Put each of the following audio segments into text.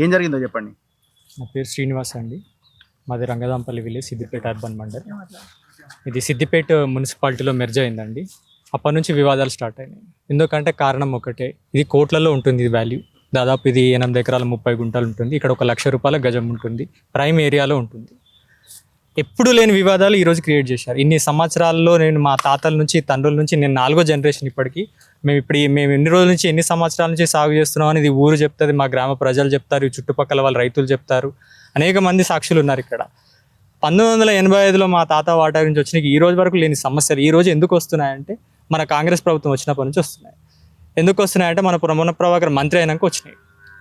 ఏం జరిగిందో చెప్పండి. నా పేరు శ్రీనివాస్ అండి. మాది రంగదాంపల్లి విలేజ్, సిద్దిపేట అర్బన్ మండల్. ఇది సిద్దిపేట మున్సిపాలిటీలో మెర్జ్ అయిందండి. అప్పటి నుంచి వివాదాలు స్టార్ట్ అయినాయి. ఎందుకంటే కారణం ఒకటే, ఇది కోట్లలో ఉంటుంది ఇది వాల్యూ. దాదాపు ఇది 8 ఎకరాల 30 గుంటలు ఉంటుంది. ఇక్కడ 1,00,000 రూపాయల గజం ఉంటుంది. ప్రైమ్ ఏరియాలో ఉంటుంది. ఎప్పుడు లేని వివాదాలు ఈరోజు క్రియేట్ చేశారు. ఇన్ని సంవత్సరాల్లో నేను మా తాతల నుంచి తండ్రుల నుంచి నేను 4వ జనరేషన్ ఇప్పటికీ. మేము ఎన్ని రోజుల నుంచి ఎన్ని సంవత్సరాల నుంచి సాగు చేస్తున్నాం అని ఇది ఊరు చెప్తుంది, మా గ్రామ ప్రజలు చెప్తారు, ఈ చుట్టుపక్కల వాళ్ళ రైతులు చెప్తారు, అనేక మంది సాక్షులు ఉన్నారు ఇక్కడ. 1985లో మా తాత వాటా నుంచి వచ్చిన ఈ రోజు వరకు లేని సమస్యలు ఈ రోజు ఎందుకు వస్తున్నాయంటే మన కాంగ్రెస్ ప్రభుత్వం వచ్చినప్పటి నుంచి వస్తున్నాయి. ఎందుకు వస్తున్నాయంటే మన పొన్న ప్రభాకర్ మంత్రి అయినాక వచ్చినాయి.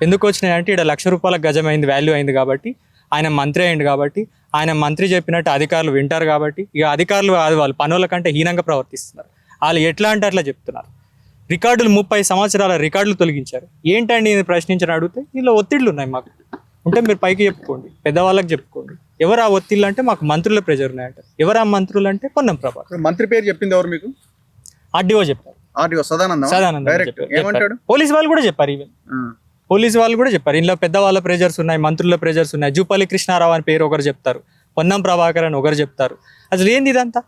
ఎందుకు వచ్చినాయంటే ఇక్కడ 1,00,000 రూపాయల గజం అయింది, వాల్యూ అయింది కాబట్టి, ఆయన మంత్రి అయింది కాబట్టి, ఆయన మంత్రి చెప్పినట్టు అధికారులు వింటారు కాబట్టి, ఇక అధికారులు వాళ్ళు పనుల కంటే హీనంగా ప్రవర్తిస్తున్నారు. వాళ్ళు ఎట్లా అంటే అట్లా చెప్తున్నారు. రికార్డులు 30 సంవత్సరాల రికార్డులు తొలగించారు. ఏంటండి నేను ప్రశ్నించని అడిగితే ఇందులో ఒత్తిళ్ళు ఉన్నాయి మాకు ఉంటే మీరు పైకి చెప్పుకోండి, పెద్దవాళ్ళకి చెప్పుకోండి. ఎవరు ఆ ఒత్తిళ్ళు అంటే మాకు మంత్రుల ప్రెజర్ ఉన్నాయంటారు. ఎవరు ఆ మంత్రులు అంటే పొన్నం ప్రభాకర్. మంత్రి పేరు చెప్పింది ఎవరు మీకు? ఆర్డీఓ చెప్పారు. ఆర్డీఓ సదానందం చెప్పారు. పోలీస్ వాళ్ళు కూడా చెప్పారు. ఈవెన్ పోలీసు వాళ్ళు కూడా చెప్పారు. ఇందులో పెద్దవాళ్ళ ప్రెజర్స్ ఉన్నాయి, మంత్రుల ప్రెజర్స్ ఉన్నాయి. జూపల్లి కృష్ణారావు అని పేరు ఒకరు చెప్తారు, పొన్నం ప్రభాకర్ అని ఒకరు చెప్తారు. అసలు ఏంది ఇదంతా?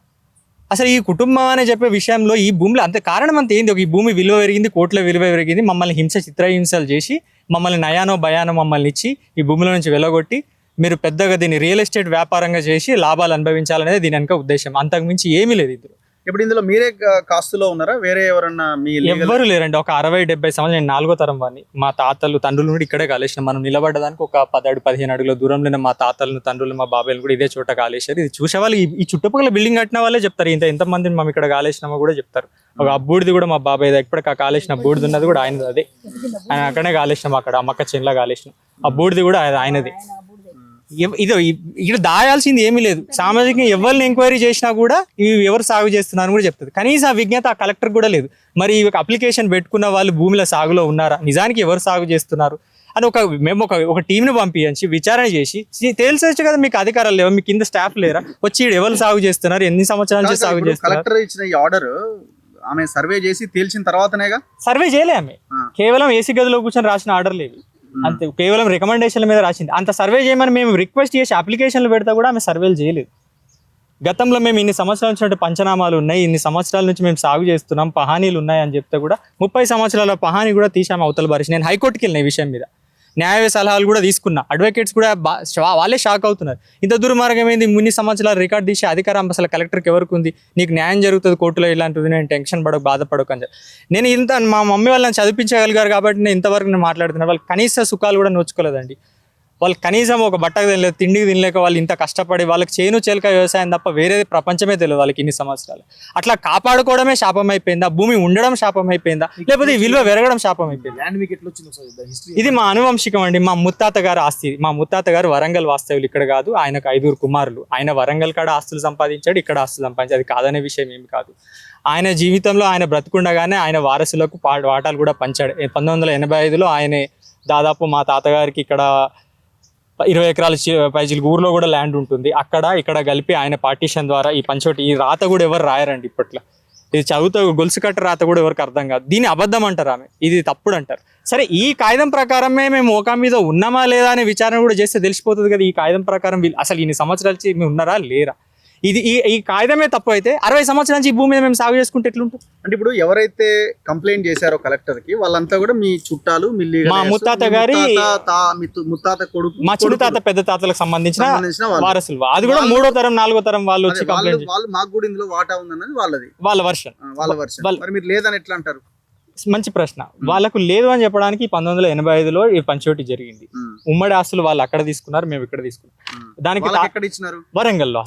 అసలు ఈ కుటుంబం అనే చెప్పే విషయంలో ఈ భూమిలో అంత కారణం అంత ఏంది? ఈ భూమి విలువ పెరిగింది, కోట్ల విలువ పెరిగింది, మమ్మల్ని చిత్రహింసలు చేసి, మమ్మల్ని నయానో భయానో మమ్మల్ని ఇచ్చి ఈ భూమిలో నుంచి వెళ్ళగొట్టి మీరు పెద్దగా దీన్ని రియల్ ఎస్టేట్ వ్యాపారంగా చేసి లాభాలు అనుభవించాలనేది దీని వెనక ఉద్దేశం. అంతకుమించి ఏమీ లేదు. ఇద్దరు ఇప్పుడు ఇందులో మీరే కాస్తులో ఉన్నారా? వేరే ఎవరన్నా? మీ ఎవ్వరు లేరండి. ఒక 60-70 సంవత్సరాలు నేను 4వ తరం వాడిని. మా తాతలు తండ్రులు కూడా ఇక్కడే కాలేసిన. మనం నిలబడ్డదానికి ఒక 10-15 అడుగుల దూరంలో మా తాతలను తండ్రులు మా బాబాయిలు కూడా ఇదే చోట కాలేశారు. ఇది చూసేవాళ్ళు ఈ చుట్టుపక్కల బిల్డింగ్ కట్టిన వాళ్ళే చెప్తారు. ఎంతమందిని మేము ఇక్కడ కాలేసినామో కూడా చెప్తారు. ఒక అబ్బూడిది కూడా మా బాబాయ్ ఇప్పటికి కాలేసిన బూడిది ఉన్నది కూడా ఆయనది. అదే ఆయన అక్కడనే కాలేసినాం, అక్కడ అమ్మక్క చెన్లా కాలేసినాం. ఆ బూడిది కూడా ఆయనది. ఇది ఇక్కడ దాయాల్సింది ఏమీ లేదు. సామాజికంగా ఎవరిని ఎంక్వైరీ చేసినా కూడా ఇవి ఎవరు సాగు చేస్తున్నారని కూడా చెప్తుంది. కనీసం ఆ విజ్ఞత ఆ కలెక్టర్ కూడా లేదు. మరి అప్లికేషన్ పెట్టుకున్న వాళ్ళు భూమిలో సాగులో ఉన్నారా, నిజానికి ఎవరు సాగు చేస్తున్నారు అని మేము ఒక టీంని పంపించి విచారణ చేసి తేల్చవచ్చు కదా. మీకు అధికారాలు లేవా? మీకు కింద స్టాఫ్ లేరా? వచ్చి ఎవరు సాగు చేస్తున్నారు, ఎన్ని సంవత్సరాల నుంచి సాగు చేస్తున్నారు? కలెక్టర్ ఇచ్చిన ఈ ఆర్డర్ ఆమె సర్వే చేసి తేల్చిన తర్వాతనేగా. సర్వే చేయలే ఆమె, కేవలం ఏసీ గదిలో కూర్చొని రాసిన ఆర్డర్ లేదు అంతే. కేవలం రికమెండేషన్ల మీద రాసింది. అంత సర్వే చేయమని మేము రిక్వెస్ట్ చేసి అప్లికేషన్లు పెడతా కూడా ఆమె సర్వేలు చేయలేదు. గతంలో మేము ఇన్ని సంవత్సరాల నుంచి పంచనామాలు ఉన్నాయి, ఇన్ని సంవత్సరాల నుంచి మేము సాగు చేస్తున్నాం, పహానీలు ఉన్నాయి అని చెప్తే కూడా 30 సంవత్సరాల పహానీ కూడా తీసి ఆమె అవతల బారేసి. నేను హైకోర్టుకి వెళ్ళిన ఈ విషయం మీద, న్యాయ సలహాలు కూడా తీసుకున్నా. అడ్వకేట్స్ కూడా వాళ్ళే షాక్ అవుతున్నారు. ఇంత దుర్మార్గమైంది, ఇన్ని సంవత్సరాలు రికార్డు తీసి అధికారం అసలు కలెక్టర్కి ఎవరికి ఉంది? నీకు న్యాయం జరుగుతుంది కోర్టులో, ఇలాంటిది, నేను టెన్షన్ పడకు, బాధపడకు అని. నేను మా మమ్మీ వాళ్ళని చదివించగలిగారు కాబట్టి నేను ఇంతవరకు నేను మాట్లాడుతున్నాను. వాళ్ళు కనీస సుఖాలు కూడా నోచుకోలేదండి. వాళ్ళు కనీసం ఒక బట్టకు తినలేదు, తిండికి తినలేక వాళ్ళు ఇంత కష్టపడి వాళ్ళకి చేను చేలక వ్యవసాయం తప్ప వేరే ప్రపంచమే తెలియదు వాళ్ళకి ఇన్ని సంవత్సరాలు. అట్లా కాపాడుకోవడమే శాపం అయిపోయిందా? భూమి ఉండడం శాపం అయిపోయిందా? లేకపోతే విలువ పెరగడం శాపం అయిపోయిందా? ఇది మా అనువంశికం అండి. మా ముత్తాత గారు ఆస్తి. మా ముత్తాత గారు వరంగల్ వాస్తవ్యులు, ఇక్కడ కాదు. ఆయనకు 5 కుమారులు. ఆయన వరంగల్ కాడ ఆస్తులు సంపాదించాడు, ఇక్కడ ఆస్తులు సంపాదించాడు. అది కాదనే విషయం ఏమి కాదు. ఆయన జీవితంలో ఆయన బ్రతుకుండగానే ఆయన వారసులకు వాటాలు కూడా పంచాడు. 1985లో ఆయనే దాదాపు మా తాతగారికి ఇక్కడ 20 ఎకరాల పైజీలు ఊర్లో కూడా ల్యాండ్ ఉంటుంది. అక్కడ ఇక్కడ కలిపి ఆయన పార్టీషన్ ద్వారా ఈ పంచోటి, ఈ రాత కూడా ఎవరు రాయరండి ఇప్పట్లో. ఇది చదువుతా గొలుసు కట్ట రాత కూడా ఎవరికి అర్థం కాదు. దీన్ని అబద్ధం అంటారు, ఆమె ఇది తప్పుడు అంటారు. సరే, ఈ కాగితం ప్రకారమే మేము మోకా మీద ఉన్నామా లేదా అనే విచారణ కూడా చేస్తే తెలిసిపోతుంది కదా. ఈ కాగితం ప్రకారం అసలు ఇన్ని సంవత్సరాలు మేము ఉన్నారా లేరా? ఇది ఈ కాగితమే తప్పు అయితే 60 సంవత్సరాల నుంచి ఈ భూమి మీద మేము సాగు చేసుకుంటే ఎట్లుంటుంది? అంటే ఇప్పుడు ఎవరైతే కంప్లైంట్ చేశారో కలెక్టర్ కి, వాళ్ళంతా కూడా మీ చుట్టాలు, మా ముత్తాత గారి ముత్తాత కొడుకు, మా చిన్న తాత పెద్ద తాతలకు సంబంధించిన వారసులు. అది కూడా 3వ తరం 4వ తరం వాళ్ళు వచ్చి కంప్లైంట్. వాళ్ళు మాకు కూడా ఇందులో వాటా ఉందన్నది వాళ్ళ వర్షన్. మరి మీరు లేదని ఎట్లా అంటారు? మంచి ప్రశ్న. వాళ్ళకు లేదు అని చెప్పడానికి 1985లో ఈ పంచోటి జరిగింది. ఉమ్మడి ఆస్తులు వాళ్ళు అక్కడ తీసుకున్నారు, మేము ఇక్కడ తీసుకున్నాం. దానికి వరంగల్లో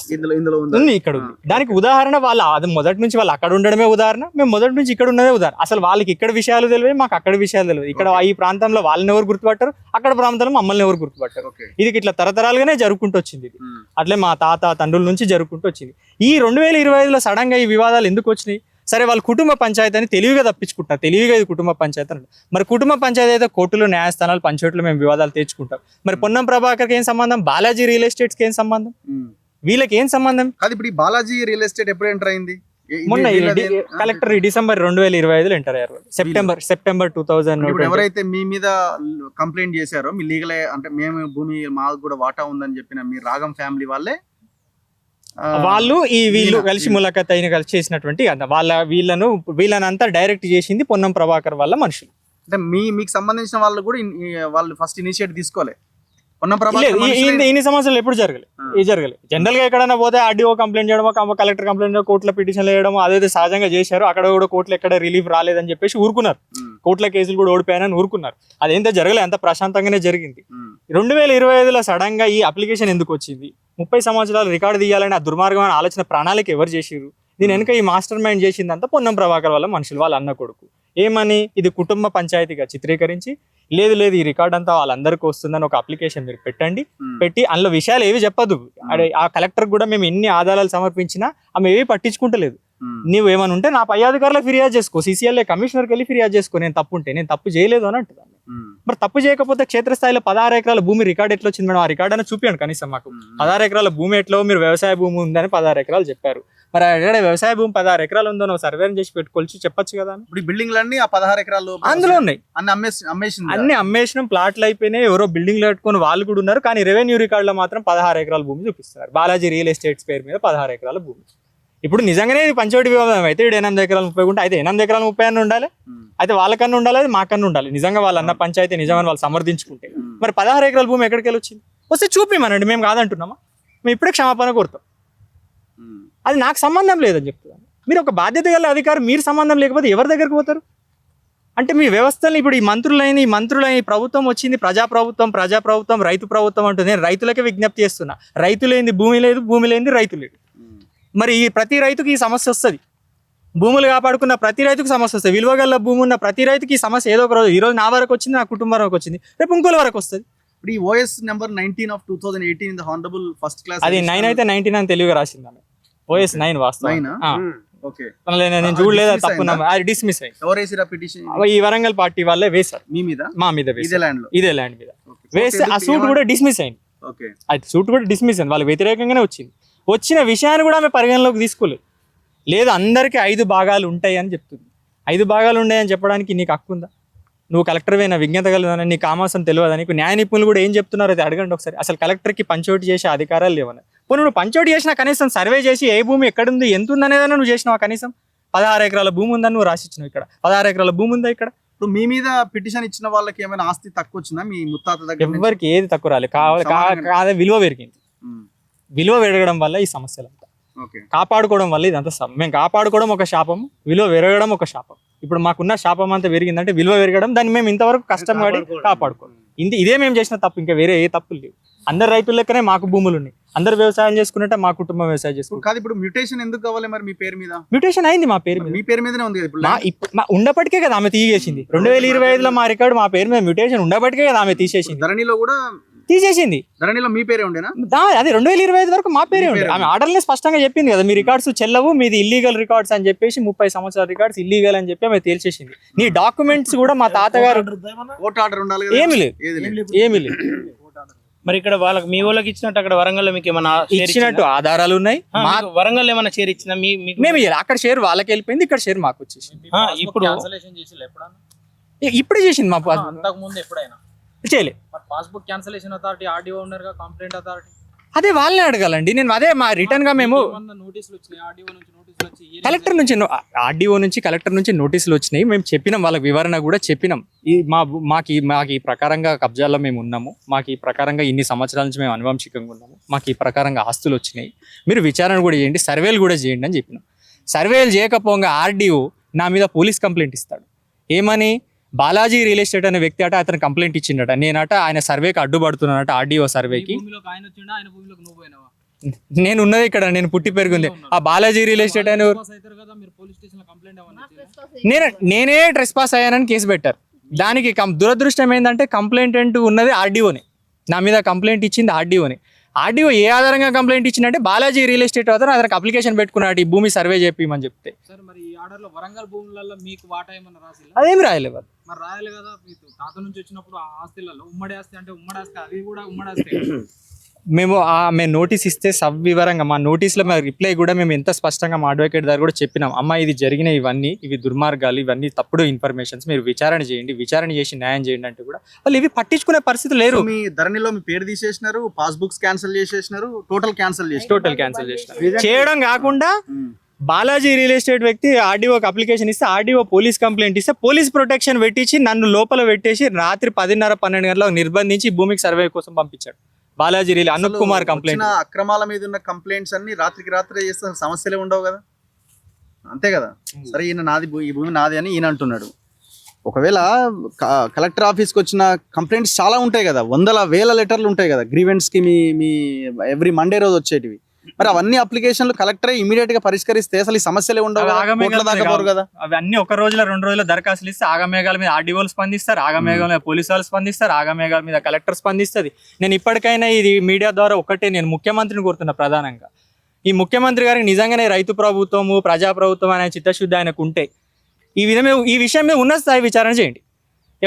ఉంది, ఇక్కడ ఉంది. దానికి ఉదాహరణ అది మొదటి నుంచి వాళ్ళు అక్కడ ఉండడమే ఉదాహరణ, మేము మొదటి నుంచి ఇక్కడ ఉన్నదే ఉదాహరణ. అసలు వాళ్ళకి ఇక్కడ విషయాలు తెలియదు, మాకు అక్కడ విషయాలు తెలియదు. ఇక్కడ ఈ ప్రాంతంలో వాళ్ళని ఎవరు గుర్తుపట్టారు, అక్కడ ప్రాంతంలో మమ్మల్ని ఎవరు గుర్తుపట్టారు. ఇది ఇట్లా తరతరాలుగానే జరుగుకుంటూ వచ్చింది. ఇది అట్లే మా తాత తండ్రుల నుంచి జరుగుకుంటూ వచ్చింది. ఈ 2025లో సడన్ గా ఈ వివాదాలు ఎందుకు వచ్చినాయి? సరే, వాళ్ళు కుటుంబ పంచాయతీ అని తెలివిగా తప్పించుకుంటారు. తెలివిగా ఇది కుటుంబ పంచాయతీ అంటే, మరి కుటుంబ పంచాయతీ అయితే కోర్టులు, న్యాయస్థానాలు, పంచాయతీలు మేము వివాదాలు తెచ్చుకుంటాం. మరి పొన్నం ప్రభాకర్కి ఏం సంబంధం? బాలాజీ రియల్ ఎస్టేట్స్కి ఏం సంబంధం? వీళ్ళకి ఏం సంబంధం? కాదు. ఇప్పుడు ఈ బాలాజీ రియల్ ఎస్టేట్ ఎప్పుడు ఎంటర్ అయింది? మొన్న కలెక్టర్ డిసెంబర్ 2025 ఎంటర్ అయ్యారు. సెప్టెంబర్ 2000. ఇప్పుడు ఎవరైతే మీ మీద కంప్లైంట్ చేశారో మీ లీగల్ అంటే మేము భూమి మాకు కూడా వాటా ఉందని చెప్పిన మీ రాగం ఫ్యామిలీ వాళ్ళే వాళ్ళు వీళ్ళు కలిసి ములాఖత్ అయిన కలిసి చేసినటువంటి వీళ్ళనంతా డైరెక్ట్ చేసింది పొన్నం ప్రభాకర్ వాళ్ళ మనుషులు. అంటే మీకు సంబంధించిన వాళ్ళు కూడా వాళ్ళు ఫస్ట్ ఇనిషియేటివ్ తీసుకోవాలి. ఇన్ని సమస్యలు ఎప్పుడు జరగలేదు. జనరల్ గా ఎక్కడైనా పోతే ఆర్డీఓ కంప్లైంట్ చేయడం, కలెక్టర్ కంప్లైంట్ చేయడం, కోర్టులో పిటిషన్ వేయడం అదే సహజంగా చేశారు. అక్కడ కూడా కోర్టులో ఎక్కడ రిలీఫ్ రాలేదని చెప్పేసి ఊరుకున్నారు. కోర్టుల కేసులు కూడా ఓడిపోయానని ఊరుకున్నారు. అదేంత జరగలేదు, అంత ప్రశాంతంగానే జరిగింది. 2025లో సడన్ గా ఈ అప్లికేషన్ ఎందుకు వచ్చింది? 30 సంవత్సరాలు రికార్డు తీయాలని ఆ దుర్మార్గమైన ఆలోచన ప్రణాళిక ఎవరు చేసిరు? దీని వెనుక ఈ మాస్టర్ మైండ్ చేసిందంతా పొన్నం ప్రభాకర్ వాళ్ళ మనుషులు, వాళ్ళ అన్న కొడుకు. ఏమని ఇది కుటుంబ పంచాయతీగా చిత్రీకరించి లేదు ఈ రికార్డ్ అంతా వాళ్ళందరికీ వస్తుందని ఒక అప్లికేషన్ మీరు పెట్టి అందులో విషయాలు ఏవి చెప్పదు. ఆ కలెక్టర్ కూడా మేము ఎన్ని ఆధారాలు సమర్పించినా ఆమె ఏవి పట్టించుకుంటలేదు. నువ్వు ఏమని ఉంటే నా పై అధికారులకు ఫిర్యాదు చేసుకో, CCLA కమిషనర్కి వెళ్ళి ఫిర్యాదు చేసుకో, నేను తప్పు చేయలేదు అని అంటున్నాను. మరి తప్పు చేయకపోతే క్షేత్రస్థాయిలో 16 ఎకరాల భూమి రికార్డు ఎట్లా వచ్చింది మేడం? ఆ రికార్డు అని చూపించండి కనీసం మాకు. 16 ఎకరాల భూమి ఎట్లో మీరు వ్యవసాయ భూమి ఉందని 16 ఎకరాలు చెప్పారు. మరి అక్కడ వ్యవసాయ భూమి 16 ఎకరాలు ఉందో నువ్వు సర్వేని చేసి పెట్టుకోవచ్చు చెప్పొచ్చు కదా. ఇప్పుడు బిల్డింగ్లు అన్ని ఆ 16 ఎకరాలు అందులో ఉన్నాయి, అన్ని అమ్మేసిన ప్లాట్లు అయిపోయినాయి. ఎవరో బిల్డింగ్లు కట్టుకొని వాళ్ళు కూడా ఉన్నారు. కానీ రెవెన్యూ రికార్డులో మాత్రం 16 ఎకరాల భూమి చూపిస్తున్నారు. బాలాజీ రియల్ ఎస్టేట్స్ పేరు మీద 16 ఎకరాల భూమి. ఇప్పుడు నిజంగానే పంచవటి వివాదం అయితే 8 ఎకరాలు 30 గుంటే అయితే 8 ఎకరాలు 30 అని ఉండాలి. అయితే వాళ్ళకన్నా ఉండాలి, అది మాకన్నా ఉండాలి. నిజంగా వాళ్ళన్న పంచాయతీ నిజమని వాళ్ళు సమర్థించుకుంటే మరి 16 ఎకరాల భూమి ఎక్కడికి వెళ్ళి వచ్చింది? వస్తే చూపిమనండి, మేము కాదంటున్నామా? మేము ఇప్పుడే క్షమాపణ కోరుతాం. అది నాకు సంబంధం లేదని చెప్తున్నాను. మీరు ఒక బాధ్యత గల అధికారం, మీరు సంబంధం లేకపోతే ఎవరి దగ్గరకు పోతారు? అంటే మీ వ్యవస్థలు ఇప్పుడు ఈ మంత్రులైన ప్రభుత్వం వచ్చింది, ప్రజాప్రభుత్వం, రైతు ప్రభుత్వం అంటుంది. నేను రైతులకే విజ్ఞప్తి చేస్తున్నా, రైతు లేనిది భూమి లేదు, భూమి లేనిది రైతు లేడు. మరి ఈ ప్రతి రైతుకి ఈ సమస్య వస్తుంది. భూములు కాపాడుకున్న ప్రతి రైతుకు సమస్య వస్తుంది. విలువగల భూమి ఉన్న ప్రతి రైతుకి ఈ సమస్య ఏదో ఒక రోజు, ఈ రోజు నా వరకు వచ్చింది, నా కుటుంబం వరకు వచ్చింది, రేపు ఇంకోల వరకు వస్తుంది. ఇప్పుడు ఈ OS number 19 of 2018 in the honourable first class, అది 9 అయితే 19 అని తెలుగుగా రాసింది ఆమె. OS 9 వాస్తవం. ఓకే, నేను చూడలేదు, తప్పు అది డిస్మిస్ అయింది. ఎవరు వేసిరా పిటిషన్? ఈ వరంగల్ పార్టీ వాళ్ళే వేశారు మీ మీద, మా మీద, ఇదే ల్యాండ్ మీద వేస్తే ఆ సూట్ కూడా డిస్మిస్ అయింది. అది సూట్ కూడా డిస్మిస్ అయింది, వాళ్ళకి వ్యతిరేకంగానే వచ్చిన విషయాన్ని కూడా ఆమె పరిగణలోకి తీసుకోలేదు. లేదు అందరికీ 5 భాగాలు ఉంటాయి అని చెప్తుంది. 5 భాగాలు ఉన్నాయని చెప్పడానికి నీకు హక్కు ఉందా? నువ్వు కలెక్టర్వైనా విజ్ఞత కలదని, నీకు కామాసం తెలియదా? నీకు న్యాయ నిపుణులు కూడా ఏం చెప్తున్నారు అది అడగండి ఒకసారి. అసలు కలెక్టర్కి పంచోటి చేసే అధికారాలు లేవని. పోనీ నువ్వు పంచోటి చేసినా కనీసం సర్వే చేసి ఏ భూమి ఎక్కడుంది, ఎంత ఉందనేదని నువ్వు చేసినావు. కనీసం 16 ఎకరాల భూమి ఉందని నువ్వు రాసిచ్చినావు. ఇక్కడ 16 ఎకరాల భూమి ఉందా? ఇక్కడ ఇప్పుడు మీ మీద పిటిషన్ ఇచ్చిన వాళ్ళకి ఏమైనా ఆస్తి తక్కువ వచ్చిందా? మీ ముత్తాత దగ్గర ఎవరికి ఏది తక్కువ రాలేదు. కాదే విలువ పెరిగింది. విలువ పెరగడం వల్ల ఈ సమస్యలంతా, కాపాడుకోవడం వల్ల ఇదంతా. మేము కాపాడుకోవడం ఒక శాపం, విలువ పెరగడం ఒక శాపం. ఇప్పుడు మాకున్న శాపం అంతా పెరిగిందంటే విలువ పెరగడం, దాన్ని మేము ఇంతవరకు కష్టపడి కాపాడుకోవడం. ఇదే మేము చేసిన తప్పు, ఇంకా వేరే ఏ తప్పులు లేవు. అందరు రైతుల లెక్కనే మాకు భూములు ఉన్నాయి, అందరు వ్యవసాయం చేసుకున్నట్టే మా కుటుంబం వ్యవసాయం చేసుకుంటాం. కాదు ఇప్పుడు మ్యూటేషన్ ఎందుకు కావాలి మరి? మీ పేరు మీద మ్యూటేషన్ అయింది, మా పేరు మీద, మీ పేరు మీదనే ఉంది ఇప్పుడు ఉండబట్టికే కదా ఆమె తీసేసింది. 2025లో మా రికార్డు మా పేరు మీద మ్యూటేషన్ ఉండబట్టికే కదా ఆమె తీసేసింది. ధరణిలో కూడా తీసేసింది. ధరణిలో మీ పేరే ఉండేనా? అది 2025 వరకు మా పేరే ఉండే. ఆమె ఆర్డర్లే స్పష్టంగా చెప్పింది కదా, మీ రికార్డ్స్ చెల్లవు, మీది ఇల్లీగల్ రికార్డ్స్ అని చెప్పేసి 30 సంవత్సరాల రికార్డ్స్ ఇల్లీగల్ అని చెప్పి ఆమె తేల్చేసింది. నీ డాక్యుమెంట్స్ కూడా మా తాతగారు కోర్టు ఆర్డర్ ఉండాలి, ఏమీ లేదు. మరి ఇక్కడ వాళ్ళకి మీ వాళ్ళకి ఇచ్చినట్టు అక్కడ వరంగల్ మీకు ఏమైనా ఇచ్చినట్టు ఆధారాలు ఉన్నాయి? వరంగల్ ఏమైనా షేర్ ఇచ్చిందా? మేము అక్కడ షేర్ వాళ్ళకి వెళ్ళిపోయింది, ఇక్కడ షేర్ మాకు వచ్చేసింది. ఇప్పుడు ఇప్పుడే చేసింది మా ముందు ఎప్పుడైనా చేయలేదు. పాస్బుక్ క్యాన్సిలేషన్ అథారిటీ, ఆర్డీఓ ఉన్నారు కదా, కంప్లైంట్ అథారిటీ, అదే వాళ్ళని అడగాలండి. నేను అదే మా రిటర్న్ గా మేము నోటీసులు వచ్చినాయి, ఆర్డీఓ నుంచి నోటీసులు వచ్చి, కలెక్టర్ నుంచి, ఆర్డీఓ నుంచి, కలెక్టర్ నుంచి నోటీసులు వచ్చినాయి. మేము చెప్పినాం, వాళ్ళకి వివరణ కూడా చెప్పినాం. మాకు ఈ ప్రకారంగా కబ్జాల్లో మేము ఉన్నాము, మాకు ఈ ప్రకారంగా ఇన్ని సంవత్సరాల నుంచి మేము అనువంశికంగా ఉన్నాము, మాకు ఈ ప్రకారంగా ఆస్తులు వచ్చినాయి, మీరు విచారణ కూడా చేయండి, సర్వేలు కూడా చేయండి అని చెప్పినాం. సర్వేలు చేయకపోగా ఆర్డీఓ నా మీద పోలీస్ కంప్లైంట్ ఇస్తాడు. ఏమని? బాలాజీ రియల్ ఎస్టేట్ అనే వ్యక్తి అట అతను కంప్లైంట్ ఇచ్చిండట, నేనట ఆయన సర్వేకి అడ్డుపడుతున్నానట, ఆర్డీఓ సర్వేకి. నేను ఉన్నది ఇక్కడ, నేను పుట్టి పెరిగింది. ఆ బాలాజీ రియల్ ఎస్టేట్ అని నేనే ట్రెస్ పాస్ అయ్యానని కేసు పెట్టారు. దానికి దురదృష్టం ఏంటంటే కంప్లైంట్ ఉన్నది ఆర్డీఓని, నా మీద కంప్లైంట్ ఇచ్చింది ఆర్డీఓని. ఆర్డీఓ ఏ ఆధారంగా కంప్లైంట్ ఇచ్చిందంటే బాలాజీ రియల్ ఎస్టేట్ అతను అతనికి అప్లికేషన్ పెట్టుకున్నాడు ఈ భూమి సర్వే చెప్పమని చెప్తే. వరంగల్ భూములలో మీకు వాటా ఏమన్నా రాసి? అదేం రాయలేదు. మరి రాయాలి కదా, తాత నుంచి వచ్చినప్పుడు ఆస్తులలో ఉమ్మడి ఆస్తి అంటే ఉమ్మడి ఆస్తి, అది కూడా ఉమ్మడి ఆస్తి. మేము నోటీస్ ఇస్తే సవివరంగా మా నోటీస్లో మా రిప్లై కూడా మేము ఎంత స్పష్టంగా మా అడ్వకేట్ దగ్గర కూడా చెప్పినాం, అమ్మ ఇది జరిగిన ఇవి దుర్మార్గాలు, ఇవన్నీ తప్పుడు ఇన్ఫర్మేషన్స్, మీరు విచారణ చేయండి, విచారణ చేసి న్యాయం చేయండి అంటే కూడా వాళ్ళు ఇవి పట్టించుకునే పరిస్థితి లేరు. మీ ధరణిలో మీ పేరు తీసేసినారు, పాస్బుక్స్ క్యాన్సిల్ చేసేసినారు, టోటల్ క్యాన్సిల్ చేసిన చేయడం కాకుండా బాలాజీ రియల్ ఎస్టేట్ వ్యక్తి ఆర్డీఓకి అప్లికేషన్ ఇస్తే ఆర్డీఓ పోలీస్ కంప్లైంట్ ఇస్తే పోలీస్ ప్రొటెక్షన్ పెట్టించి నన్ను లోపల పెట్టేసి రాత్రి 10:30-12 గంటలకు నిర్బంధించి భూమికి సర్వే కోసం పంపించాడు. Balaji real Anoop Kumar complaint. అక్రమాల మీద ఉన్న కంప్లైంట్స్ అన్ని రాత్రికి రాత్రి చేస్తే సమస్యలే ఉండవు కదా, అంతే కదా. సరే ఈయన నాది ఈ భూమి నాది అని ఈయన అంటున్నాడు. ఒకవేళ కలెక్టర్ ఆఫీస్కి వచ్చిన కంప్లైంట్స్ చాలా ఉంటాయి కదా, వందల వేల లెటర్లు ఉంటాయి కదా గ్రీవెన్స్కి, మీ ఎవ్రీ మండే రోజు వచ్చేటివి. మరి అవన్నీ అప్లికేషన్లు కలెక్టరే ఇమీడియట్ గా పరిష్కరిస్తే అసలు ఈ సమస్యలు ఉండవు కదా. అవన్నీ ఒక రోజులో 2 రోజుల్లో దరఖాస్తులు ఇస్తే ఆగమేఘాల మీద ఆర్డీఓలు స్పందిస్తారు, ఆగమేఘాల మీద పోలీసు వాళ్ళు స్పందిస్తారు, ఆగమేఘాల మీద కలెక్టర్ స్పందిస్తుంది. నేను ఇప్పటికైనా ఇది మీడియా ద్వారా ఒకటే నేను ముఖ్యమంత్రిని కోరుతున్నా ప్రధానంగా, ఈ ముఖ్యమంత్రి గారికి నిజంగానే రైతు ప్రభుత్వము ప్రజాప్రభుత్వం అనే చిత్తశుద్ధి ఆయనకు ఉంటే ఈ విషయం మీద ఉన్నత స్థాయి విచారణ చేయండి.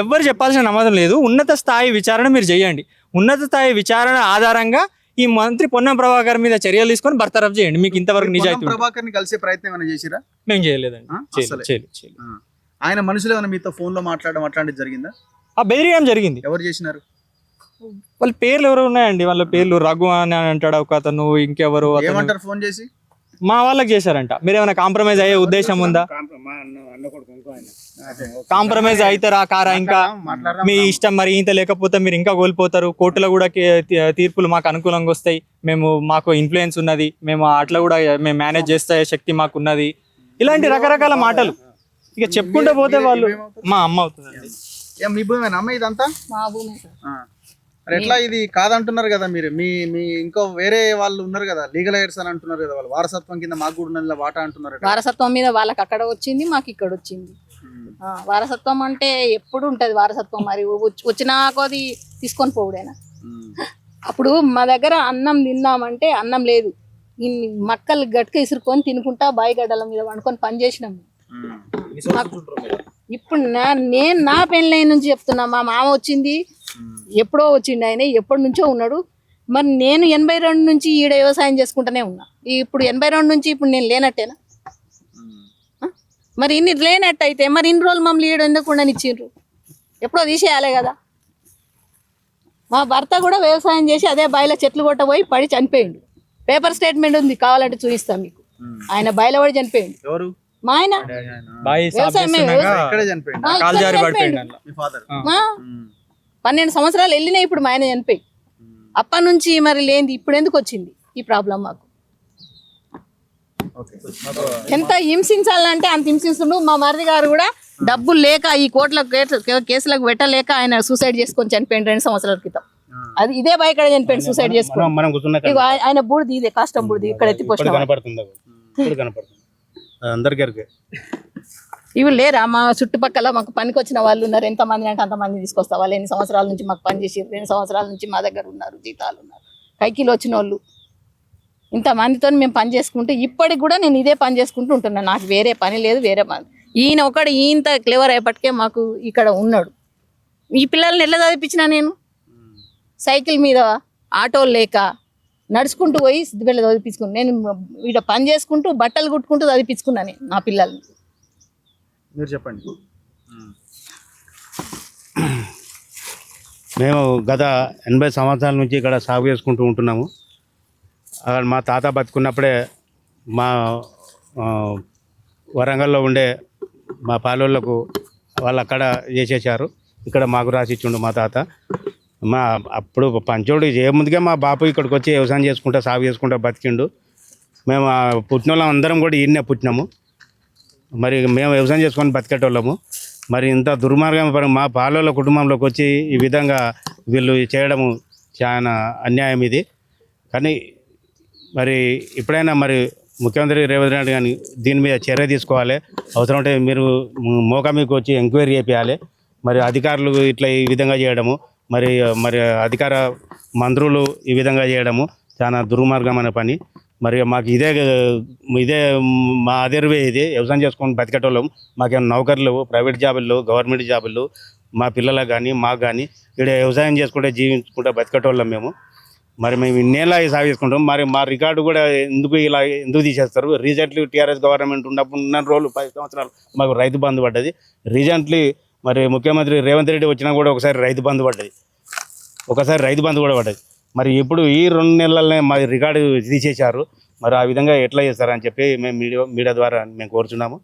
ఎవ్వరు చెప్పాల్సిన నమ్మకం లేదు, ఉన్నత స్థాయి విచారణ మీరు చేయండి. ఉన్నత స్థాయి విచారణ ఆధారంగా ఈ మంత్రి పొన్నం ప్రభాకర్ మీద చర్యలు తీసుకొని బర్తరఫ్ చేయండి. మీకు ఇంతవరకు నిజాయితీ ప్రభాకర్ ని కలిసే ప్రయత్నం ఏమైనా చేసిరా? మేము చేయలేదండి. ఆయన మనుషులు ఏమైనా మీతో ఫోన్ లో మాట్లాడడం అట్లాంటిది జరిగిందా? బెదిరియడం జరిగింది. ఎవరు చేసినారు? వాళ్ళ పేర్లు ఎవరు ఉన్నాయండి, వాళ్ళ పేర్లు రఘు అని అంటాడు ఒక అతను, ఇంకెవరు ఏమంటారు ఫోన్ చేసి? మా వాళ్ళకి చేశారంట. మీరు ఏమైనా కాంప్రమైజ్ అయ్యే ఉద్దేశం ఉందా? కాంప్రమైజ్ అవుతారా కారా? ఇంకా మీ ఇష్టం, మరి ఇంత లేకపోతే మీరు ఇంకా కోల్పోతారు. కోర్టులో కూడా తీర్పులు మాకు అనుకూలంగా వస్తాయి, మాకు ఇన్ఫ్లుయెన్స్ ఉన్నది, మేము అట్లా కూడా మేము మేనేజ్ చేస్తే శక్తి మాకు ఉన్నది, ఇలాంటి రకరకాల మాటలు ఇక చెప్పుకుంటూ పోతే వాళ్ళు మా అమ్మ అవుతుందండి. మీ భూమేనా అమ్మ ఇదంతా? మా భూమి. మరి ఎట్లా ఇది కాదంటున్నారు కదా మీరు? మీ ఇంకో వేరే వాళ్ళు ఉన్నారు కదా లీగల్ ఎయిడ్స్ అని అంటున్నారు కదా, వాళ్ళు వారసత్వం కింద మాకు కూడా ఉన్న వాటా అంటున్నారు. వారసత్వం మీద వాళ్ళకి అక్కడ వచ్చింది, మాకు ఇక్కడ వచ్చింది. వారసత్వం అంటే ఎప్పుడు ఉంటది వారసత్వం, మరి వచ్చినా అది తీసుకొని పోవుడేనా? అప్పుడు మా దగ్గర అన్నం తిన్నామంటే అన్నం లేదు, మక్కలు గట్క ఇసురుకొని తినుకుంటా బాయిగడ్డల మీద వండుకొని పని చేసినాము. ఇప్పుడు నేను నా పెళ్ళైన నుంచి చెప్తున్నా, మా మామ వచ్చింది ఎప్పుడో వచ్చిండు, ఆయన ఎప్పటి నుంచో ఉన్నాడు. మరి నేను 82 నుంచి ఈడ వ్యవసాయం చేసుకుంటూనే ఉన్నా. ఇప్పుడు 82 నుంచి ఇప్పుడు నేను లేనట్టేనా? మరి ఇన్ని లేనట్టు అయితే మరి ఇన్ని రోజులు మమ్మల్ని ఈడ ఎందుకు ఉండనిచ్చిండ్రు? ఎప్పుడో తీసేయాలి కదా. మా భర్త కూడా వ్యవసాయం చేసి అదే బాయిలో చెట్లు కొట్టబోయి పడి చనిపోయిండు. పేపర్ స్టేట్మెంట్ ఉంది, కావాలంటే చూపిస్తాం మీకు. ఆయన బాయిలో పడి చనిపోయిండు. మా ఆయన 12 సంవత్సరాలు వెళ్ళినాయి. ఇప్పుడు మా ఆయన చనిపోయి అప్పటి నుంచి మరి లేని ఇప్పుడు ఎందుకు వచ్చింది ఈ ప్రాబ్లం మాకు? ఎంత హింసించాలంటే అంత హింసిస్తుండు. మా మరిది గారు కూడా డబ్బులు లేక ఈ కోట్ల కేసులకు పెట్టలేక ఆయన సూసైడ్ చేసుకొని చనిపోయింది 2 సంవత్సరాల క్రితం. అది ఇదే బయట చనిపోయింది సూసైడ్ చేసుకొని. ఆయన బూడిది ఇదే కాష్టం బూడిది ఇక్కడ ఎత్తిపోసిన ఇవి లేరా? మా చుట్టుపక్కల మాకు పనికి వచ్చిన వాళ్ళు ఉన్నారు, ఎంతమంది అంటే అంతమంది తీసుకొస్తా. వాళ్ళు ఎన్ని సంవత్సరాల నుంచి మాకు పని చేసి 2 సంవత్సరాల నుంచి మా దగ్గర ఉన్నారు, జీతాలు ఉన్నారు, కైకిలు వచ్చిన వాళ్ళు. ఇంతమందితో మేము పని చేసుకుంటూ ఇప్పటికి కూడా నేను ఇదే పని చేసుకుంటూ ఉంటున్నాను. నాకు వేరే పని లేదు, వేరే పని. ఈయన క్లెవర్ అయ్యేపటికే మాకు ఇక్కడ ఉన్నాడు. ఈ పిల్లల్ని ఎట్లా చదివించినా నేను? సైకిల్ మీద ఆటోలు లేక నడుచుకుంటూ పోయి సిద్దిపేట చదివించుకున్నాను. నేను ఇక్కడ పని చేసుకుంటూ బట్టలు కుట్టుకుంటూ చదివించుకున్నాను నా పిల్లల్ని. మీరు చెప్పండి. మేము గత 80 సంవత్సరాల నుంచి ఇక్కడ సాగు చేసుకుంటూ ఉంటున్నాము. మా తాత బతుకున్నప్పుడే మా వరంగల్లో ఉండే మా పాలోళ్ళకు వాళ్ళు అక్కడ చేసేసారు, ఇక్కడ మాకు రాసిచ్చిండు మా తాత. అప్పుడు పంచోడు చేయముందుగా మా బాపు ఇక్కడికి వచ్చి వ్యవసాయం చేసుకుంటా సాగు చేసుకుంటా బతికిండు. మేము పుట్టిన వాళ్ళం అందరం కూడా ఈయన్నే పుట్టినాము. మరి మేము వ్యవసాయం చేసుకొని బతికేటోళ్ళము. మరి ఇంత దుర్మార్గం మా పాలోళ్ళ కుటుంబంలోకి వచ్చి ఈ విధంగా వీళ్ళు చేయడము చాలా అన్యాయం ఇది. కానీ మరి ఇప్పుడైనా మరి ముఖ్యమంత్రి రేవంత్ రెడ్డి కానీ దీని మీద చర్య తీసుకోవాలి. అవసరం ఉంటే మీరు మోకామికి వచ్చి ఎంక్వైరీ చేయాలి. మరి అధికారులు ఇట్లా ఈ విధంగా చేయడము, మరి అధికార మంత్రులు ఈ విధంగా చేయడము చాలా దుర్మార్గమైన పని. మరి మాకు ఇదే మా అదర్వే ఇది వ్యవసాయం చేసుకొని బతికేటోళ్ళం. మాకేమైనా నౌకర్లు, ప్రైవేట్ జాబులు, గవర్నమెంట్ జాబులు మా పిల్లలకు కానీ మాకు కానీ ఇక్కడ వ్యవసాయం చేసుకుంటే జీవించుకుంటే బతికేటోళ్ళం మేము. మరి మేము ఇన్నేళ్ళ సాగు చేసుకుంటాం, మరి మా రికార్డు కూడా ఎందుకు తీసేస్తారు? రీసెంట్లీ టీఆర్ఎస్ గవర్నమెంట్ ఉన్నప్పుడు ఉన్న రోజులు 10 సంవత్సరాలు మాకు రైతు బంధు పడ్డది. రీసెంట్లీ మరి ముఖ్యమంత్రి రేవంత్ రెడ్డి వచ్చినా కూడా ఒకసారి రైతు బంధు పడ్డది, కూడా పడ్డది. మరి ఇప్పుడు ఈ 2 నెలలనే మా రికార్డు తీసేశారు. మరి ఆ విధంగా ఎట్లా చేస్తారని చెప్పి మేము మీడియా ద్వారా మేము కోరుచున్నాము.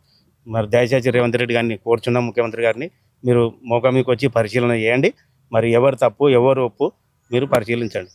మరి దయచేసి రేవంత్ రెడ్డి గారిని కోరుచున్నాం, ముఖ్యమంత్రి గారిని, మీరు మోకా మీకు వచ్చి పరిశీలన చేయండి. మరి ఎవరు తప్పు ఎవరు ఒప్పు మీరు పరిశీలించండి.